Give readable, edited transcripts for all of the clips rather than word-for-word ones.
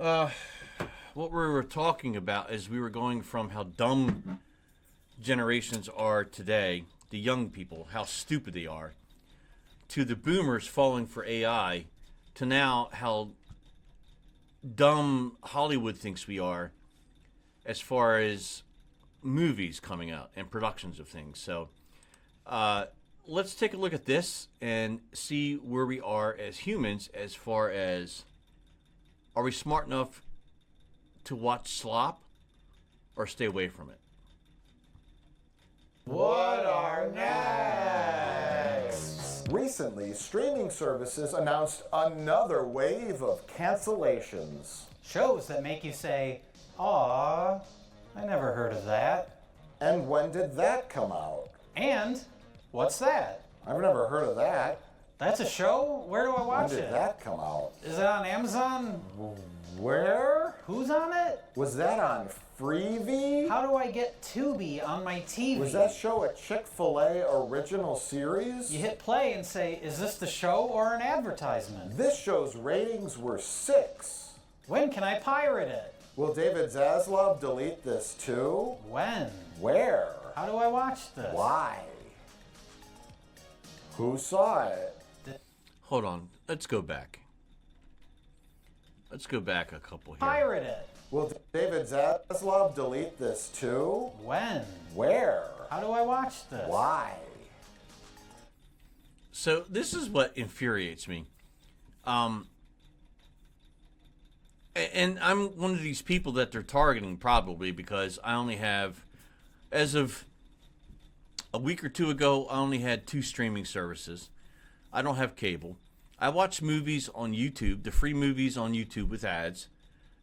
Uh, what we were talking about is we were going from how dumb generations are today, the young people, how stupid they are, to the boomers falling for AI, to now how dumb Hollywood thinks we are as far as movies coming out and productions of things. So uh, let's take a look at this and see where we are as humans as far as are we smart enough to watch slop or stay away from it? What are next? Recently, streaming services announced another wave of cancellations. Shows that make you say, "Aw, I never heard of that." And when did that come out? And what's that? I've never heard of that. That's a show? Where do I watch When did it? that come out? Is it on Amazon? Where? Who's on it? Was that on Freevee? How do I get Tubi on my TV? Was that show a Chick-fil-A original series? You hit play and say, "Is this the show or an advertisement?" This show's ratings were 6. When can I pirate it? Will David Zaslav delete this too? When? Where? How do I watch this? Why? Who saw it? Hold on. Let's go back. Let's go back a couple here. Pirate it. Will David Zaslav delete this too? When? Where? How do I watch this? Why? So this is what infuriates me. And I'm one of these people that they're targeting probably because I only have, as of a week or two ago, I only had 2 streaming services. I don't have cable. I watch movies on YouTube, the free movies on YouTube with ads,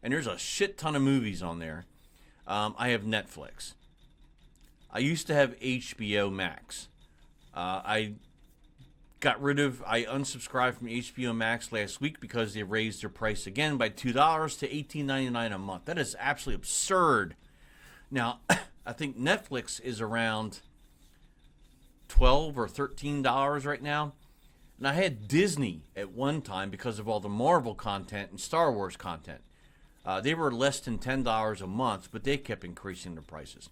and there's a shit ton of movies on there. I have Netflix. I used to have HBO Max. I unsubscribed from HBO Max last week because they raised their price again by $2 to $18.99 a month. That is absolutely absurd. Now, I think Netflix is around $12 or $13 right now. And I had Disney at one time because of all the Marvel content and Star Wars content. They were less than $10 a month, but they kept increasing their prices.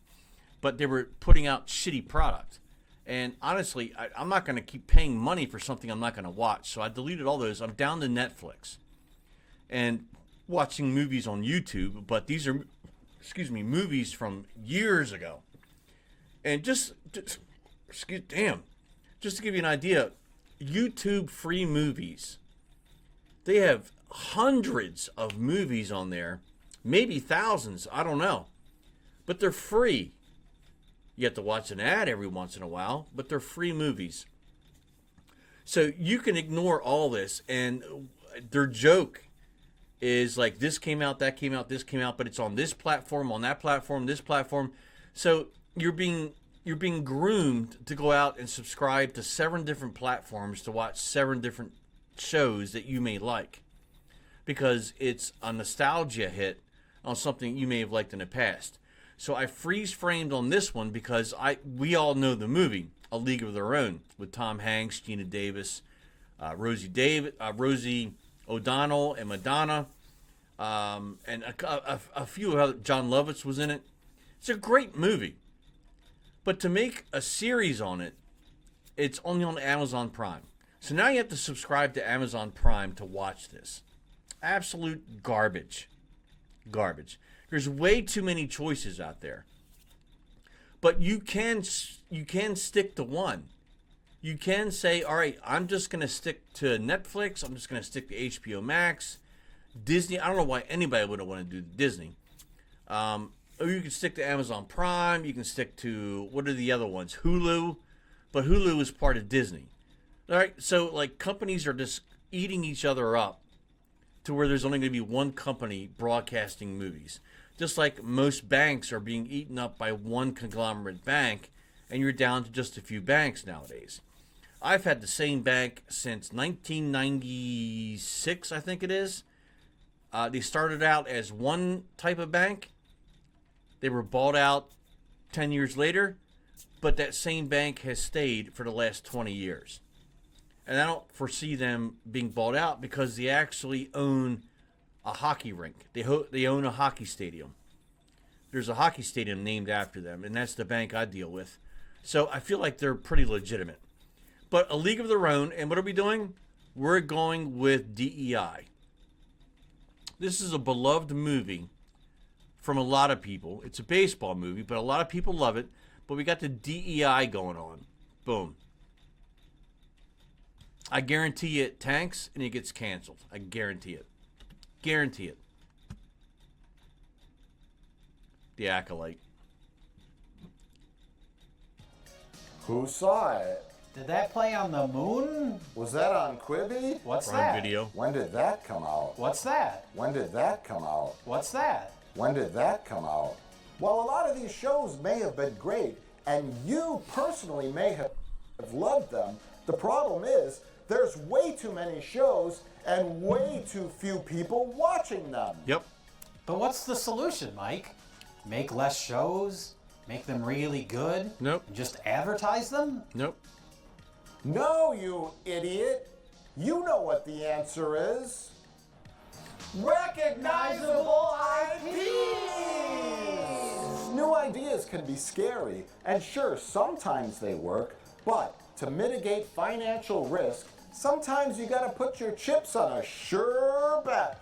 But they were putting out shitty product. And honestly, I'm not going to keep paying money for something I'm not going to watch. So I deleted all those. I'm down to Netflix and watching movies on YouTube. But these are, movies from years ago. And just to give you an idea, YouTube free movies, they have hundreds of movies on there, maybe thousands, I don't know. But they're free. You have to watch an ad every once in a while, but they're free movies. So you can ignore all this, and their joke is like, this came out, that came out, this came out, but it's on this platform, on that platform, this platform. So you're being groomed to go out and subscribe to 7 different platforms to watch 7 different shows that you may like, because it's a nostalgia hit on something you may have liked in the past. So I freeze framed on this one because we all know the movie A League of Their Own with Tom Hanks, Gina Davis, Rosie O'Donnell, and Madonna, and a few other. John Lovitz was in it. It's a great movie, but to make a series on it, it's only on Amazon Prime. So now you have to subscribe to Amazon Prime to watch this. Absolute garbage. Garbage. There's way too many choices out there. But you can stick to one. You can say, all right, I'm just going to stick to Netflix. I'm just going to stick to HBO Max. Disney. I don't know why anybody would want to do Disney. Or you can stick to Amazon Prime. You can stick to, what are the other ones? Hulu. But Hulu is part of Disney. All right, so like companies are just eating each other up to where there's only going to be one company broadcasting movies. Just like most banks are being eaten up by one conglomerate bank, and you're down to just a few banks nowadays. I've had the same bank since 1996, I think it is. They started out as one type of bank. They were bought out 10 years later, but that same bank has stayed for the last 20 years. And I don't foresee them being bought out because they actually own a hockey rink. They own a hockey stadium. There's a hockey stadium named after them, and that's the bank I deal with. So I feel like they're pretty legitimate. But A League of Their Own, and what are we doing? We're going with DEI. This is a beloved movie from a lot of people. It's a baseball movie, but a lot of people love it. But we got the DEI going on. Boom. I guarantee it tanks and it gets canceled. I guarantee it. Guarantee it. The Acolyte. Who saw it? Did that play on the moon? Was that on Quibi? What's Prime that? Video. When did that come out? What's that? When did that come out? What's that? When did that come out? Well, a lot of these shows may have been great, and you personally may have loved them. The problem is, there's way too many shows and way too few people watching them. Yep. But what's the solution, Mike? Make less shows? Make them really good? Nope. And just advertise them? Nope. No, you idiot. You know what the answer is. Recognizable IPs! New ideas can be scary, and sure, sometimes they work, but to mitigate financial risk, sometimes you gotta put your chips on a sure bet.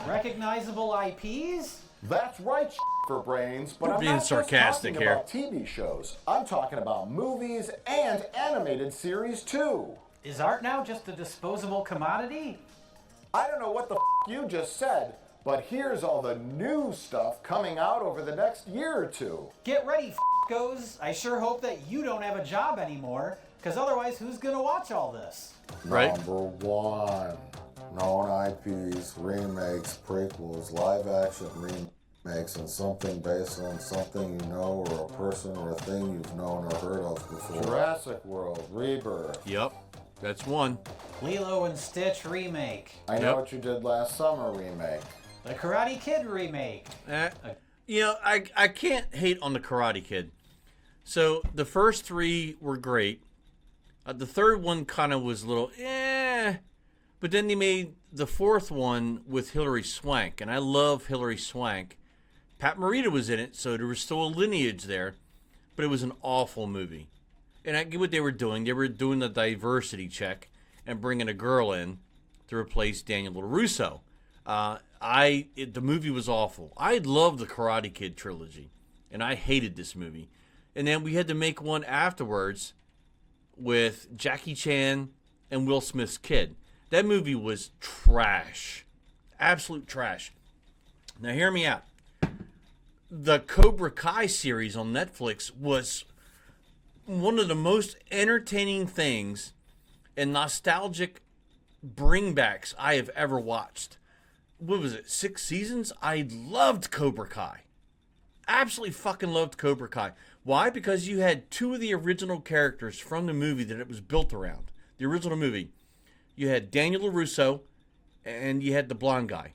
Recognizable IPs? That's right, for brains, but You're I'm being not sarcastic just talking here. about TV shows. I'm talking about movies and animated series too. Is art now just a disposable commodity? I don't know what the you just said, but here's all the new stuff coming out over the next year or two. Get ready, f***os. I sure hope that you don't have a job anymore, because otherwise who's gonna watch all this? Right. Number one, known IPs, remakes, prequels, live action remakes, and something based on something you know or a person or a thing you've known or heard of before. Jurassic World, Rebirth. Yep. That's one. Lilo and Stitch remake. I Know Yep. What You Did Last Summer remake. The Karate Kid remake. You know, I can't hate on the Karate Kid. So the first three were great. The third one kind of was a little but then they made the fourth one with Hilary Swank, and I love Hilary Swank. Pat Morita was in it, so there was still a lineage there, but it was an awful movie. And I get what they were doing. They were doing the diversity check and bringing a girl in to replace Daniel LaRusso. The movie was awful. I loved the Karate Kid trilogy, and I hated this movie. And then we had to make one afterwards with Jackie Chan and Will Smith's kid. That movie was trash. Absolute trash. Now hear me out. The Cobra Kai series on Netflix was one of the most entertaining things and nostalgic bringbacks I have ever watched. What was it, 6 seasons? I loved Cobra Kai. Absolutely fucking loved Cobra Kai. Why? Because you had two of the original characters from the movie that it was built around. The original movie. You had Daniel LaRusso and you had the blonde guy.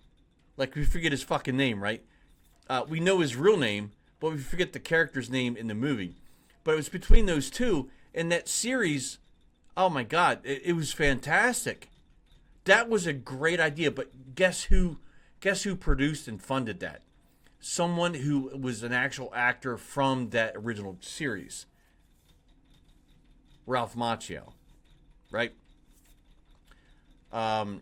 Like, we forget his fucking name, right? We know his real name, but we forget the character's name in the movie. But it was between those two, and that series, oh my God, it was fantastic. That was a great idea, but guess who produced and funded that? Someone who was an actual actor from that original series. Ralph Macchio, right? The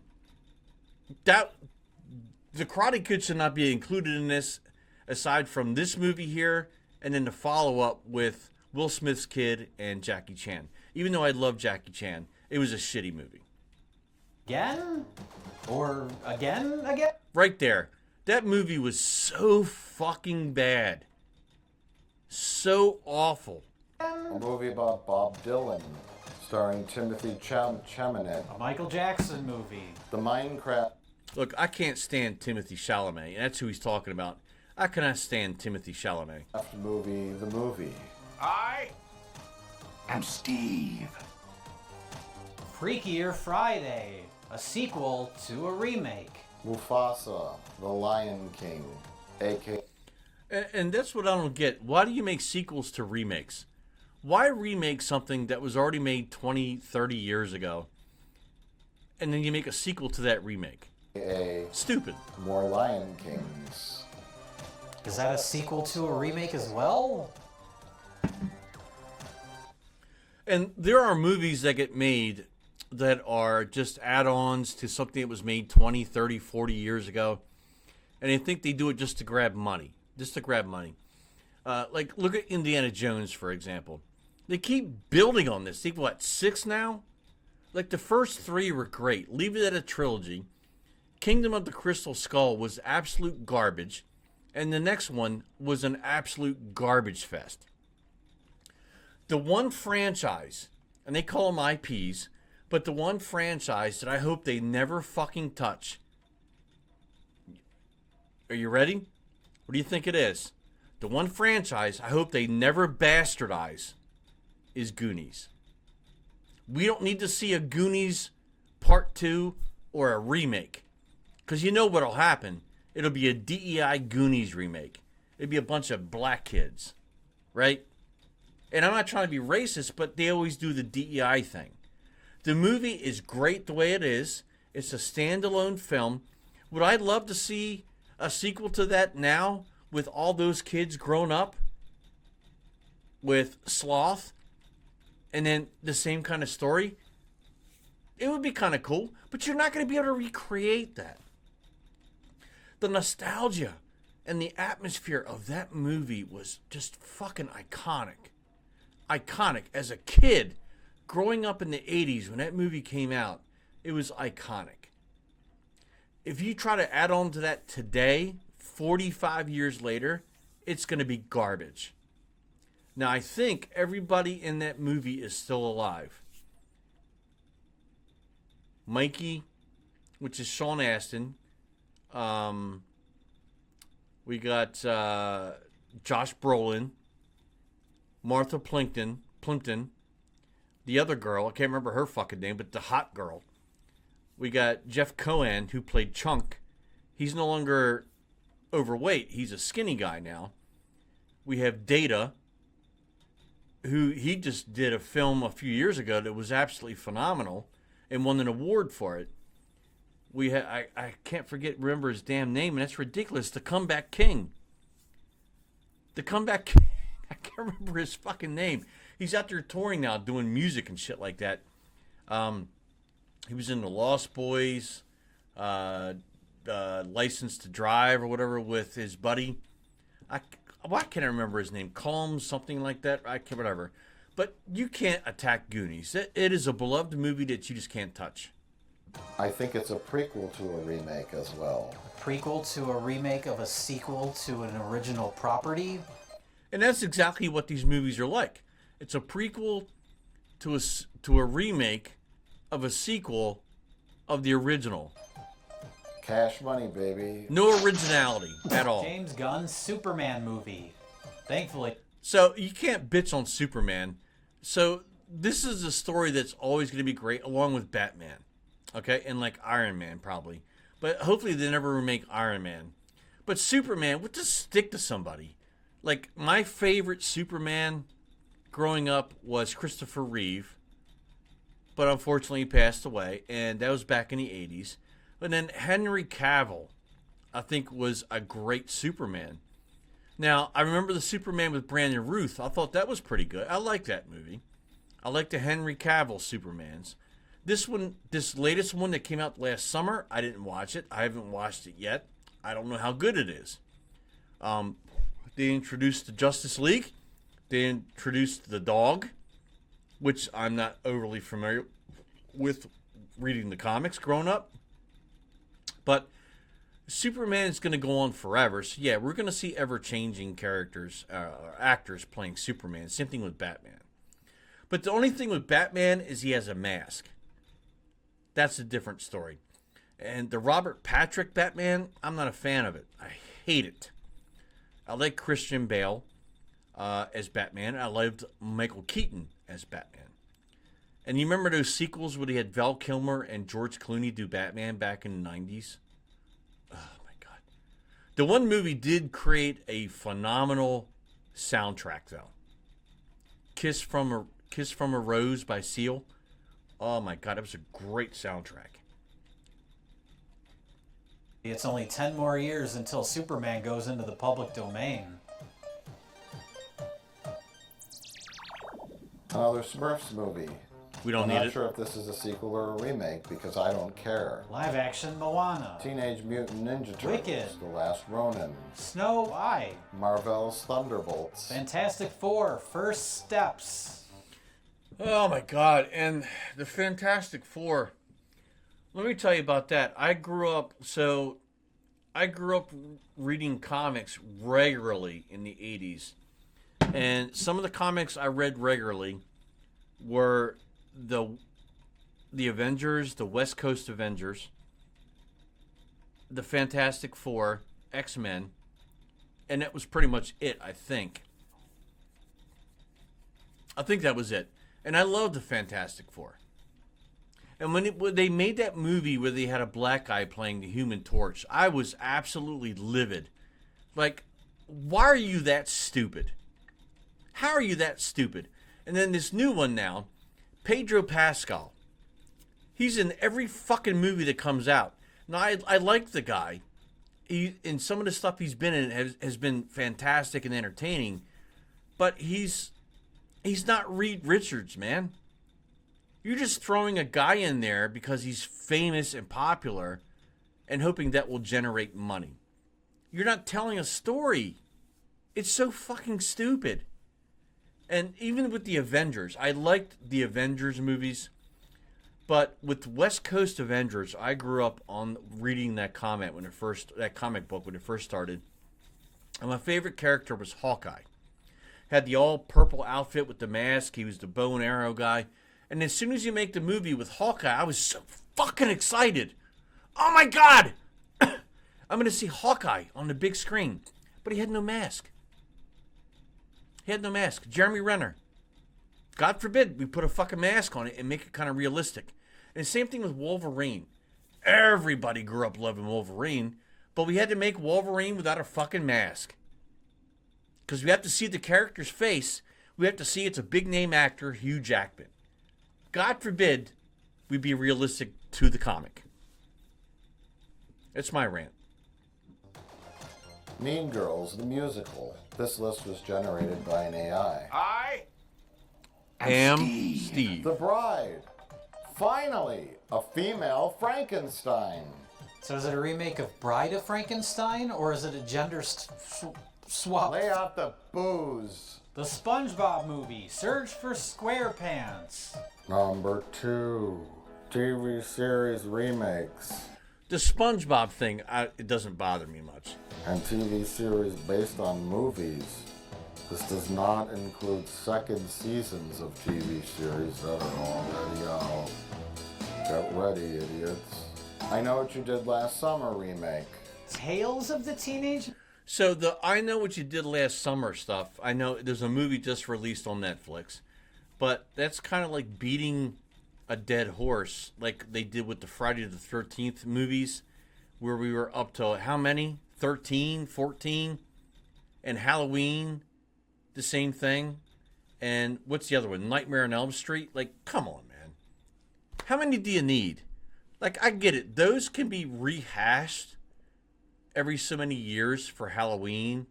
Karate Kid should not be included in this, aside from this movie here, and then the follow-up with Will Smith's kid and Jackie Chan. Even though I love Jackie Chan, it was a shitty movie. Again? Or again? Right there. That movie was so fucking bad. So awful. A movie about Bob Dylan, starring Timothy Chalamet. A Michael Jackson movie. The Minecraft Look, I can't stand Timothy Chalamet, and that's who he's talking about. I cannot stand Timothy Chalamet. movie, The Movie. I am Steve. Freakier Friday. A sequel to a remake. Mufasa, The Lion King, a.k.a. And that's what I don't get. Why do you make sequels to remakes? Why remake something that was already made 20, 30 years ago, and then you make a sequel to that remake? Stupid. More Lion Kings. Is that a sequel to a remake as well? And there are movies that get made that are just add-ons to something that was made 20, 30, 40 years ago. And they think they do it just to grab money. Just to grab money. Like, look at Indiana Jones, for example. They keep building on this. They, what, 6 now? Like, the first 3 were great. Leave it at a trilogy. Kingdom of the Crystal Skull was absolute garbage. And the next one was an absolute garbage fest. The one franchise, and they call them IPs, but the one franchise that I hope they never fucking touch. Are you ready? What do you think it is? The one franchise I hope they never bastardize is Goonies. We don't need to see a Goonies Part 2 or a remake. Because you know what'll happen. It'll be a DEI Goonies remake. It'll be a bunch of black kids. Right? And I'm not trying to be racist, but they always do the DEI thing. The movie is great the way it is. It's a standalone film. Would I love to see a sequel to that now with all those kids grown up with Sloth and then the same kind of story? It would be kind of cool, but you're not going to be able to recreate that. The nostalgia and the atmosphere of that movie was just fucking iconic. Iconic. As a kid, growing up in the 80s when that movie came out, it was iconic. If you try to add on to that today, 45 years later, it's going to be garbage. Now, I think everybody in that movie is still alive. Mikey, which is Sean Astin. We got Josh Brolin. Martha Plimpton, the other girl, I can't remember her fucking name, but the hot girl. We got Jeff Cohen, who played Chunk. He's no longer overweight. He's a skinny guy now. We have Data, who he just did a film a few years ago that was absolutely phenomenal and won an award for it. We I can't remember his damn name, and that's ridiculous. The Comeback King. The Comeback King. I can't remember his fucking name. He's out there touring now, doing music and shit like that. He was in The Lost Boys, License to Drive or whatever with his buddy. Why can't I remember his name? Calm, something like that. I can't, whatever. But you can't attack Goonies. It is a beloved movie that you just can't touch. I think it's a prequel to a remake as well. A prequel to a remake of a sequel to an original property? And that's exactly what these movies are like. It's a prequel to a remake of a sequel of the original. Cash money, baby. No originality at all. James Gunn's Superman movie. Thankfully. So you can't bitch on Superman. So this is a story that's always going to be great, along with Batman. Okay? And like Iron Man, probably. But hopefully they never remake Iron Man. But Superman, would just stick to somebody. Like, my favorite Superman growing up was Christopher Reeve. But unfortunately he passed away. And that was back in the 80s. But then Henry Cavill, I think, was a great Superman. Now, I remember the Superman with Brandon Routh. I thought that was pretty good. I like that movie. I like the Henry Cavill Supermans. This latest one that came out last summer, I didn't watch it. I haven't watched it yet. I don't know how good it is. They introduced the Justice League. They introduced the Dog, which I'm not overly familiar with reading the comics growing up. But Superman is going to go on forever. So, yeah, we're going to see ever-changing characters, actors playing Superman. Same thing with Batman. But the only thing with Batman is he has a mask. That's a different story. And the Robert Patrick Batman, I'm not a fan of it. I hate it. I like Christian Bale as Batman. I loved Michael Keaton as Batman. And you remember those sequels where they had Val Kilmer and George Clooney do Batman back in the 90s? Oh, my God. The one movie did create a phenomenal soundtrack, though. Kiss from a Rose by Seal. Oh my God, it was a great soundtrack. It's only 10 more years until Superman goes into the public domain. Another Smurfs movie. We don't I'm need not it. sure if this is a sequel or a remake because I don't care. Live action Moana. Teenage Mutant Ninja Turtles. Wicked. The Last Ronin. Snow White. Marvel's Thunderbolts. Fantastic Four. First Steps. Oh my God, and the Fantastic Four. Let me tell you about that. I grew up reading comics regularly in the 80s. And some of the comics I read regularly were the Avengers, the West Coast Avengers, the Fantastic Four, X-Men, and that was pretty much it, I think. I think that was it. And I loved the Fantastic Four. And when they made that movie where they had a black guy playing the Human Torch, I was absolutely livid. Like, why are you that stupid? How are you that stupid? And then this new one now, Pedro Pascal. He's in every fucking movie that comes out. Now, I like the guy. And some of the stuff he's been in has been fantastic and entertaining. But he's not Reed Richards, man. You're just throwing a guy in there because he's famous and popular and hoping that will generate money. You're not telling a story. It's so fucking stupid. And even with the Avengers, I liked the Avengers movies, but with West Coast Avengers, I grew up on reading that comic book when it first started. And my favorite character was Hawkeye. Had the all purple outfit with the mask. He was the bow and arrow guy. And as soon as you make the movie with Hawkeye, I was so fucking excited. Oh my God! I'm going to see Hawkeye on the big screen. But he had no mask. Jeremy Renner. God forbid we put a fucking mask on it and make it kind of realistic. And same thing with Wolverine. Everybody grew up loving Wolverine, but we had to make Wolverine without a fucking mask. Because we have to see the character's face. We have to see it's a big name actor, Hugh Jackman. God forbid we be realistic to the comic. It's my rant. Mean Girls, the musical. This list was generated by an AI. I am Steve. The Bride. Finally, a female Frankenstein. So is it a remake of Bride of Frankenstein, or is it a gender swap? Lay off the booze. The SpongeBob movie, Search for SquarePants. Number 2, TV series remakes. The SpongeBob thing, it doesn't bother me much. And TV series based on movies. This does not include second seasons of TV series that are already out. Get ready, idiots. I Know What You Did Last Summer remake. Tales of the Teenage... So the I Know What You Did Last Summer stuff, I know there's a movie just released on Netflix, but that's kind of like beating a dead horse like they did with the Friday the 13th movies, where we were up to how many? 13, 14? And Halloween, the same thing. And what's the other one? Nightmare on Elm Street? Like, come on, man. How many do you need? Like, I get it. Those can be rehashed every so many years for Halloween,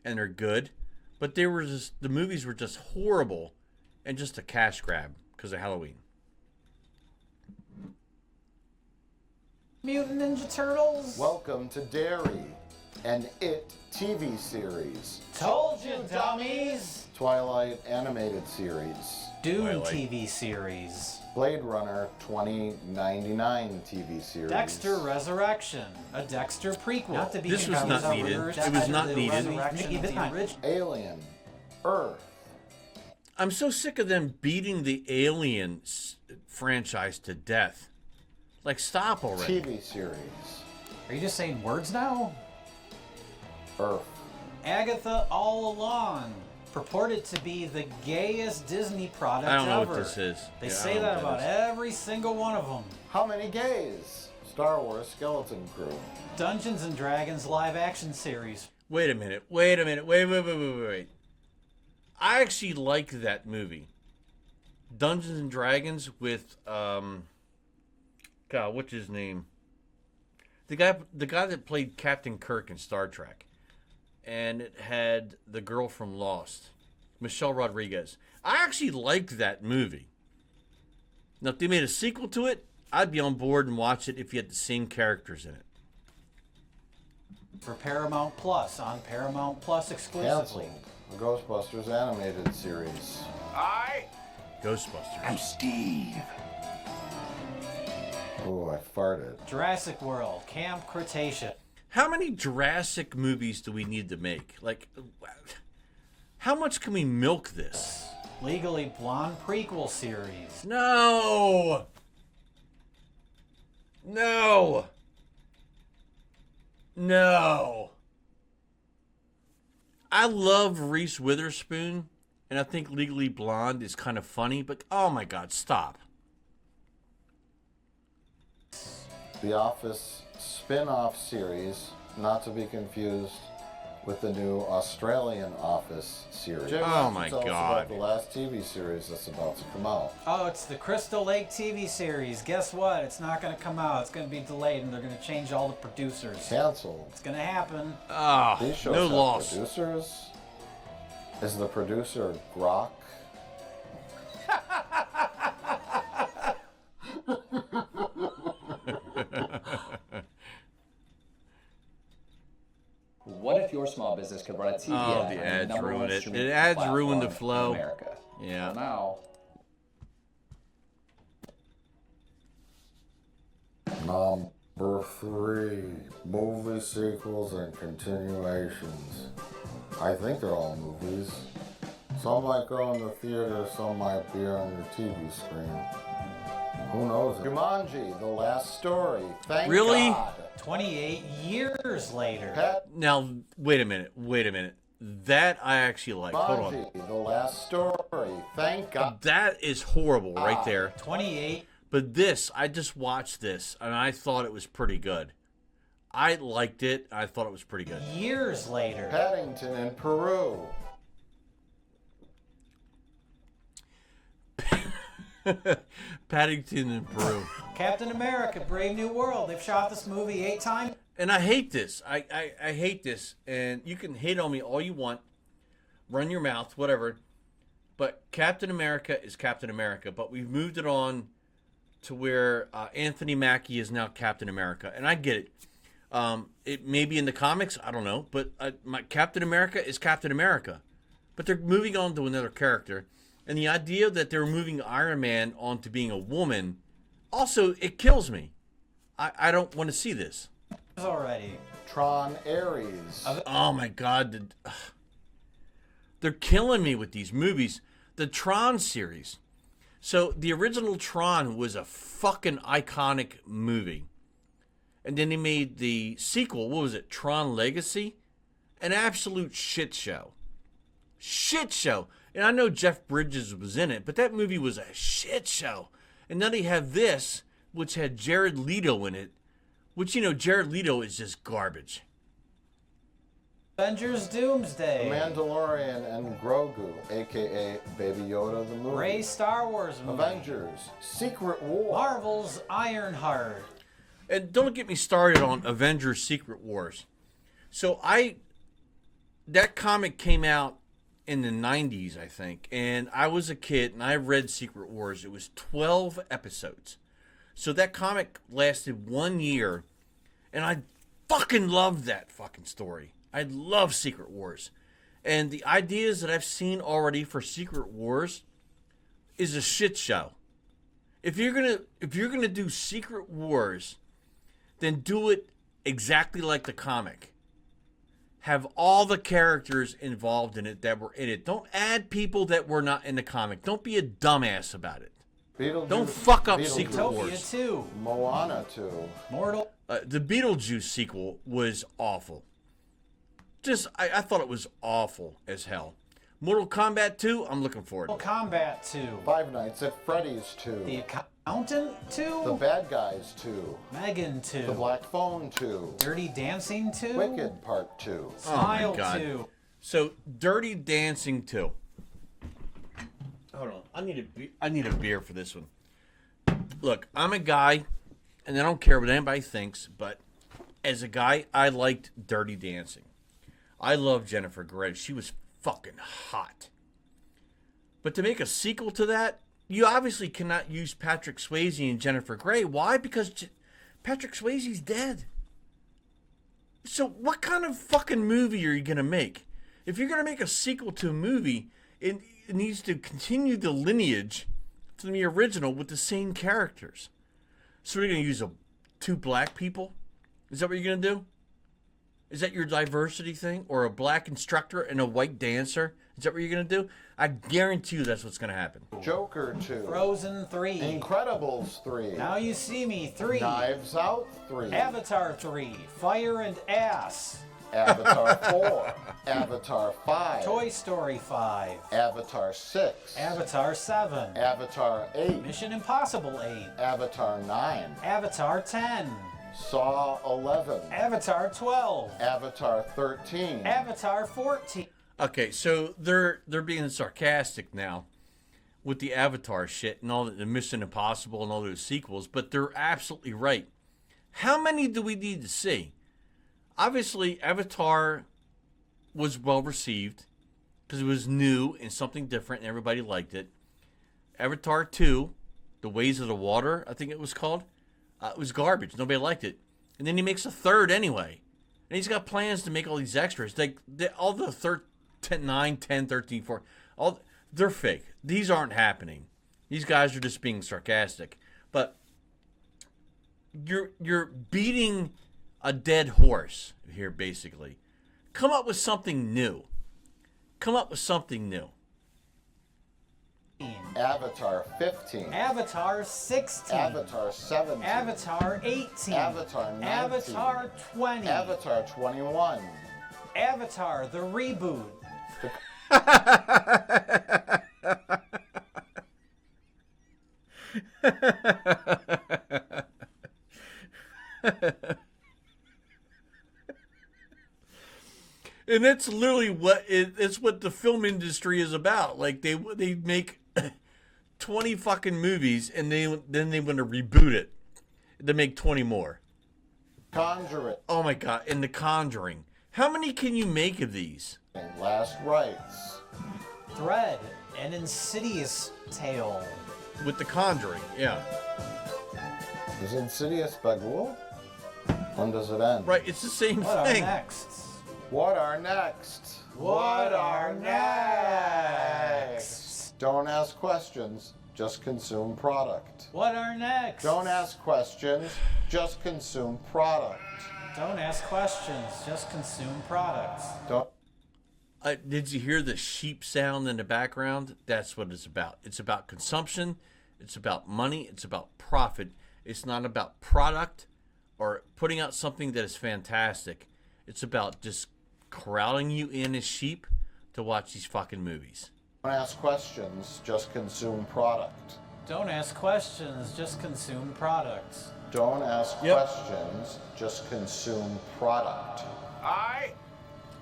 and they're good. But the movies were just horrible and just a cash grab because of Halloween. Mutant Ninja Turtles. Welcome to Derry, an It TV series. Told you, dummies. Twilight animated series. Dune Twilight. TV series. Blade Runner 2099 TV series. Dexter Resurrection, a Dexter prequel. Not to be This was confused not with needed. Dexter It was not the needed. Resurrection of the original. Alien. Earth. I'm so sick of them beating the Alien franchise to death. Like, stop already. TV series. Are you just saying words now? Earth. Agatha All Along, purported to be the gayest Disney product I don't know ever. what this is. They Yeah, I say don't know that what about that every single one of them. How many gays? Star Wars Skeleton Crew. Dungeons and Dragons live action series. Wait a minute. Wait. I actually like that movie. Dungeons and Dragons with God, what's his name? The guy that played Captain Kirk in Star Trek. And it had the girl from Lost, Michelle Rodriguez. I actually liked that movie. Now, if they made a sequel to it, I'd be on board and watch it if you had the same characters in it. For Paramount Plus, on Paramount Plus exclusively. Canceled. The Ghostbusters animated series. I Ghostbusters. am Steve. Oh, I farted. Jurassic World, Camp Cretaceous. How many Jurassic movies do we need to make? Like, how much can we milk this? Legally Blonde prequel series. No! No! No! I love Reese Witherspoon, and I think Legally Blonde is kind of funny, but oh my God, stop. The Office spin-off series, not to be confused with the new Australian Office series. Jim, Oh my tell us God. about the last TV series that's about to come out. Oh, it's the Crystal Lake TV series. Guess what? It's not going to come out. It's going to be delayed, and they're going to change all the producers. Canceled. It's going to happen. Ah, These shows no have loss. producers. Is the producer Grok? What if your small business could run a TV Oh, ad the on ads number ruin one it. streaming The ads ruin the platform flow. in America? Yeah. Well, now, Number 3, movie sequels and continuations. I think they're all movies. Some might go in the theater, some might be on your TV screen. Who knows? Jumanji, The Last Story. Thank Really? God. 28 years later. Pet Now, wait a minute. That I actually like. Hold on. Jumanji, The Last Story. Thank God. That is horrible right there. 28. But this, I just watched this, and I thought it was pretty good. I liked it. I thought it was pretty good. Years later. Paddington in Peru. Paddington in Peru. Captain America, Brave New World. They've shot this movie 8 times. And I hate this. I hate this. And you can hate on me all you want. Run your mouth, whatever. But Captain America is Captain America. But we've moved it on to where Anthony Mackie is now Captain America. And I get it. It may be in the comics. I don't know. But my Captain America is Captain America. But they're moving on to another character. And the idea that they're moving Iron Man on to being a woman, also, it kills me. I don't want to see this. Already. Tron Ares. Oh my God. They're killing me with these movies. The Tron series. So the original Tron was a fucking iconic movie. And then they made the sequel, what was it, Tron Legacy? An absolute shit show. Shit show. And I know Jeff Bridges was in it, but that movie was a shit show. And now they have this, which had Jared Leto in it, which, you know, Jared Leto is just garbage. Avengers Doomsday. The Mandalorian and Grogu, a.k.a. Baby Yoda the movie. Ray Star Wars movie. Avengers, Secret War. Marvel's Ironheart. And don't get me started on Avengers Secret Wars. So that comic came out in the 90s, I think. And I was a kid and I read Secret Wars. It was 12 episodes. So that comic lasted 1 year. And I fucking loved that fucking story. I love Secret Wars. And the ideas that I've seen already for Secret Wars is a shit show. If you're gonna do Secret Wars, then do it exactly like the comic. Have all the characters involved in it that were in it. Don't add people that were not in the comic. Don't be a dumbass about it. Beetlejuice, Don't fuck up Beetlejuice, Secret Utopia Wars. 2. Moana 2. Mortal. The Beetlejuice sequel was awful. I thought it was awful as hell. Mortal Kombat 2, I'm looking forward to Mortal it. Kombat 2. Five Nights at Freddy's 2. The Accountant 2. The Bad Guys 2. Megan 2. The Black Phone 2. Dirty Dancing 2. Wicked Part 2. Smile Oh my God. 2. So, Dirty Dancing 2. hold on. I need a beer for this one. Look, I'm a guy, and I don't care what anybody thinks, but as a guy, I liked Dirty Dancing. I love Jennifer Grey. She was fucking hot. But to make a sequel to that, you obviously cannot use Patrick Swayze and Jennifer Grey. Why? Because Patrick Swayze's dead. So what kind of fucking movie are you going to make? If you're going to make a sequel to a movie, it needs to continue the lineage to the original with the same characters. So we're going to use two black people? Is that what you're going to do? Is that your diversity thing? Or a black instructor and a white dancer? Is that what you're going to do? I guarantee you that's what's going to happen. Joker 2. Frozen 3. Incredibles 3. Now You See Me 3. Knives Out 3. Avatar 3. Fire and Ass. Avatar 4. Avatar 5. Toy Story 5. Avatar 6. Avatar 7. Avatar 8. Mission Impossible 8. Avatar 9. Avatar 10. Saw 11. Avatar 12. Avatar 13. Avatar 14. Okay, so they're being sarcastic now with the Avatar shit and all the Mission Impossible and all those sequels, but they're absolutely right. How many do we need to see? Obviously, Avatar was well received because it was new and something different and everybody liked it. Avatar 2, The Ways of the Water, I think it was called, it was garbage. Nobody liked it. And then he makes a third anyway. And he's got plans to make all these extras. All the 9, 10, 13, 4, they're fake. These aren't happening. These guys are just being sarcastic. But you're beating a dead horse here, basically. Come up with something new. Come up with something new. Avatar 15. Avatar 16. Avatar 17. Avatar 18. Avatar 19. Avatar 20. Avatar 21. Avatar the reboot. And that's literally it's what the film industry is about. Like they make 20 fucking movies and then they want to reboot it to make 20 more. Conjuring. Oh my god, and The Conjuring. How many can you make of these? Last Rites. Thread. An Insidious Tale. With The Conjuring, yeah. Is Insidious Bagul? When does it end? Right, it's the same What thing. are next? What are next? What are next? Don't ask questions, just consume product. What are next? Don't ask questions, just consume product. Don't ask questions, just consume products. Don't. Did you hear the sheep sound in the background? That's what it's about. It's about consumption. It's about money. It's about profit. It's not about product or putting out something that is fantastic. It's about just corralling you in as sheep to watch these fucking movies. Don't ask questions, just consume product. Don't ask questions, just consume products. Don't ask questions, just consume product. I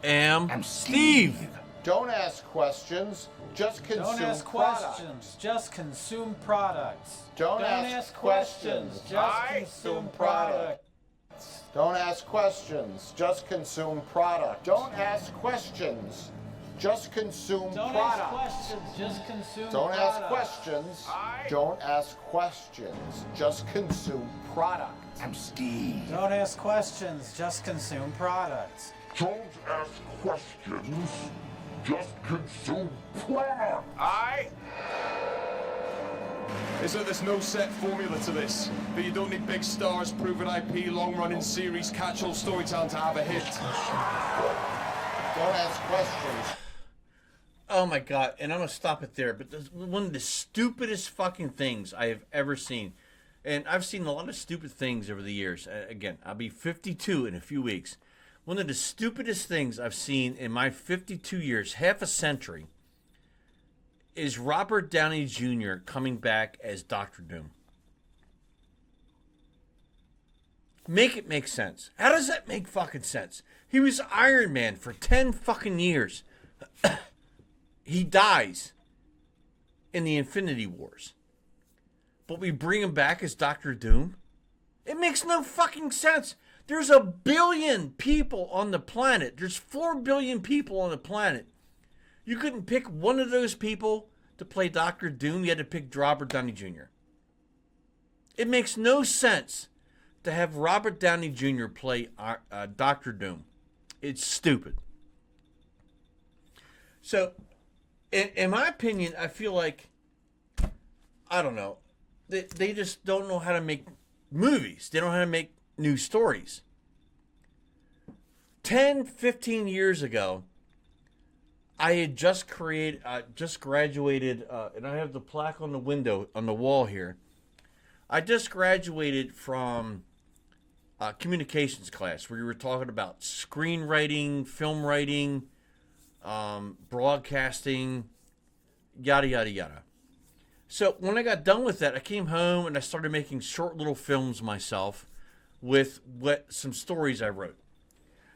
am Steve. Don't ask questions, just consume Don't ask product. questions, just consume products. Don't ask questions, just I consume products. Don't ask questions, just consume product. Don't ask questions, just consume Don't product. ask questions, just consume Don't products. ask questions. I- Don't ask questions. Just consume product. am Steve. Don't ask questions, just consume products. Don't ask questions, just consume product. I Is that there's no set formula to this, that you don't need big stars, proven IP, long-running series, catch-all storytelling to have a hit. Don't ask questions. Oh my god, and I'm gonna stop it there, but one of the stupidest fucking things I have ever seen, and I've seen a lot of stupid things over the years. Again, I'll be 52 in a few weeks. One of the stupidest things I've seen in my 52 years, half a century, is Robert Downey Jr. coming back as Doctor Doom. Make it make sense. How does that make fucking sense? He was Iron Man for 10 fucking years. He dies. in the Infinity Wars. But we bring him back as Doctor Doom? It makes no fucking sense. There's 1 billion people on the planet. There's 4 billion people on the planet. You couldn't pick one of those people to play Doctor Doom. You had to pick Robert Downey Jr. It makes no sense to have Robert Downey Jr. play Doctor Doom. It's stupid. So, in my opinion, I feel like, I don't know, they just don't know how to make movies. They don't know how to make new stories. 10, 15 years ago, I had just graduated, and I have the plaque on the window, on the wall here. I just graduated from communications class where you were talking about screenwriting, film writing, broadcasting, yada, yada, yada. So when I got done with that, I came home and I started making short little films myself with some stories I wrote.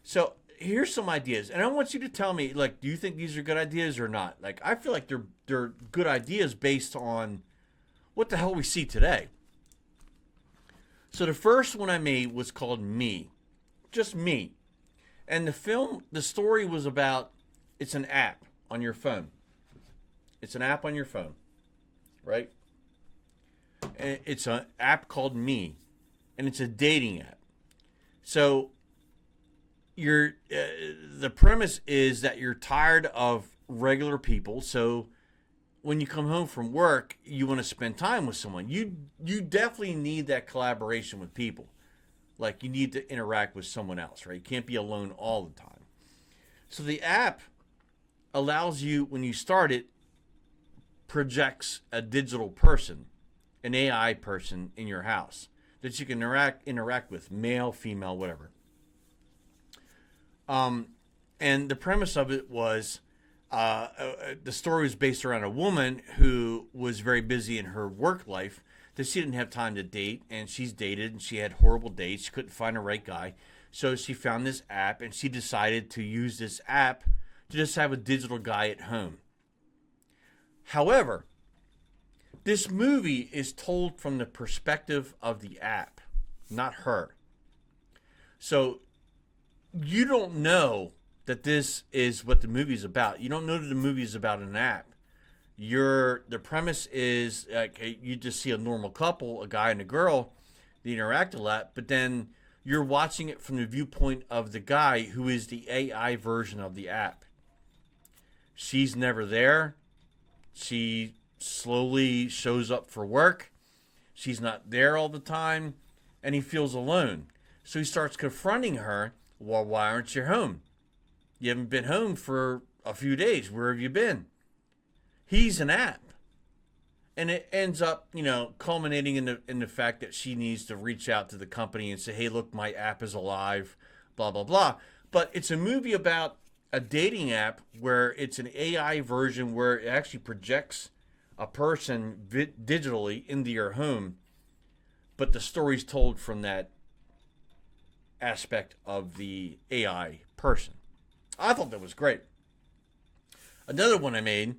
So here's some ideas, and I want you to tell me, like, do you think these are good ideas or not? Like, I feel like they're good ideas based on what the hell we see today. So the first one I made was called Me. Just Me. And the story was about, it's an app on your phone. It's an app on your phone, right? And it's an app called Me, and it's a dating app. So the premise is that you're tired of regular people, so when you come home from work, you want to spend time with someone. You definitely need that collaboration with people. Like, you need to interact with someone else, right? You can't be alone all the time. So the app allows you, when you start it, projects a digital person, an AI person in your house that you can interact with, male, female, whatever. And the premise of it was, the story was based around a woman who was very busy in her work life, that she didn't have time to date, and she's dated, and she had horrible dates. She couldn't find the right guy. So she found this app, and she decided to use this app to just have a digital guy at home. However, this movie is told from the perspective of the app, not her. So you don't know that this is what the movie's about. You don't know that the movie is about an app. The premise is, like, you just see a normal couple, a guy and a girl, they interact a lot, but then you're watching it from the viewpoint of the guy who is the AI version of the app. She's never there. She slowly shows up for work. She's not there all the time, and he feels alone. So he starts confronting her. Well, why aren't you home? You haven't been home for a few days. Where have you been? He's an app. And it ends up, culminating in the fact that she needs to reach out to the company and say, hey, look, my app is alive, blah, blah, blah. But it's a movie about a dating app where it's an AI version where it actually projects a person digitally into your home. But the story's told from that aspect of the AI person. I thought that was great. Another one I made,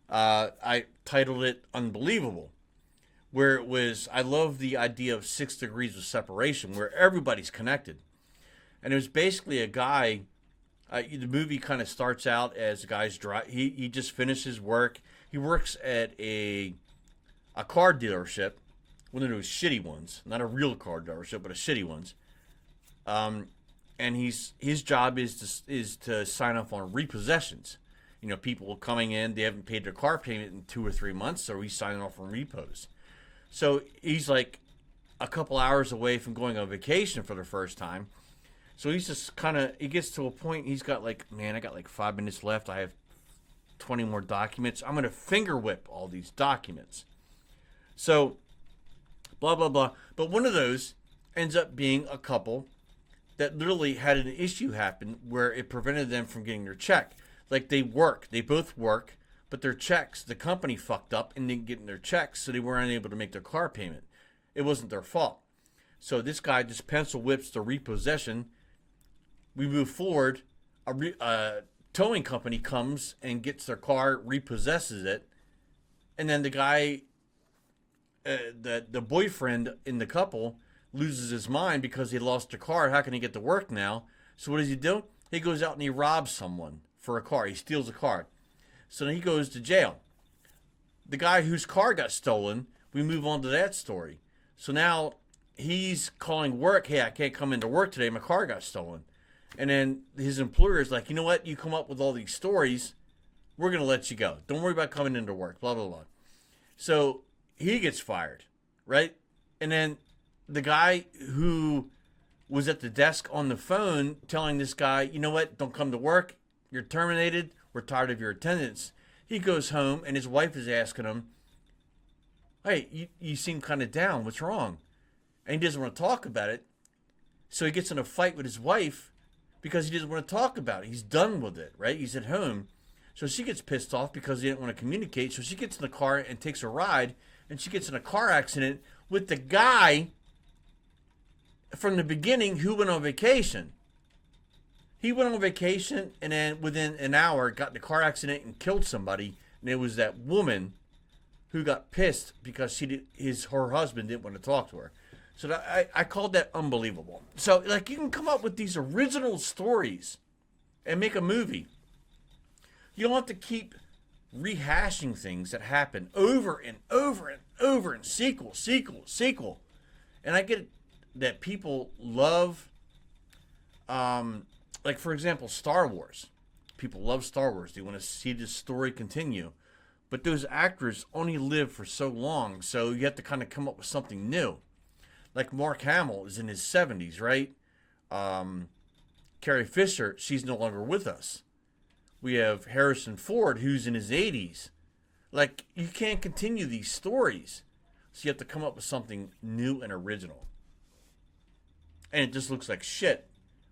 I titled it Unbelievable, where it was, I love the idea of 6 degrees of separation, where everybody's connected. And it was basically a guy, the movie kind of starts out as a guy's he just finished his work. He works at a car dealership, one of those shitty ones, not a real car dealership, but a shitty ones. And his job is to sign off on repossessions. People coming in, they haven't paid their car payment in 2 or 3 months, so he's signing off on repos. So he's like a couple hours away from going on vacation for the first time. So he's just he gets to a point, he's got like, man, I got like 5 minutes left. I have 20 more documents. I'm going to finger whip all these documents. So, blah, blah, blah. But one of those ends up being a couple that literally had an issue happen where it prevented them from getting their check. Like, they both work, but their checks, the company fucked up and didn't get their checks, so they weren't able to make their car payment. It wasn't their fault. So this guy just pencil whips the repossession. We move forward. A towing company comes and gets their car, repossesses it, And then the guy, the boyfriend in the couple, loses his mind because he lost a car. How can he get to work now? So what does he do? He goes out and he robs someone for a car. He steals a car. So then he goes to jail. The guy whose car got stolen, we move on to that story. So now he's calling work. Hey, I can't come into work today. My car got stolen. And then his employer is like, you know what? You come up with all these stories. We're going to let you go. Don't worry about coming into work. Blah, blah, blah. So he gets fired, right? And then the guy who was at the desk on the phone telling this guy, you know what? Don't come to work. You're terminated. We're tired of your attendance. He goes home and his wife is asking him, hey, you seem kind of down. What's wrong? And he doesn't want to talk about it. So he gets in a fight with his wife because he doesn't want to talk about it. He's done with it, right? He's at home. So she gets pissed off because he didn't want to communicate. So she gets in the car and takes a ride. And she gets in a car accident with the guy from the beginning who went on vacation. He went on vacation and then within an hour got in a car accident and killed somebody. And it was that woman who got pissed because her husband didn't want to talk to her. So I called that unbelievable. So like you can come up with these original stories and make a movie. You don't have to keep rehashing things that happen over and over and over and sequel. And I get that people love, like for example, Star Wars. People love Star Wars. They want to see this story continue. But those actors only live for so long, so you have to kind of come up with something new. Like Mark Hamill is in his 70s, right? Carrie Fisher, she's no longer with us. We have Harrison Ford, who's in his 80s. Like, you can't continue these stories. So you have to come up with something new and original. And it just looks like shit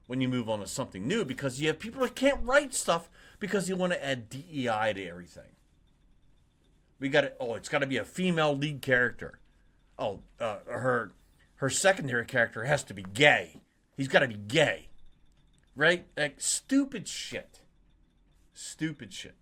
when you move on to something new because you have people that can't write stuff because you want to add DEI to everything. It's got to be a female lead character. Her secondary character has to be gay. He's got to be gay. Right? Like, stupid shit. Stupid shit.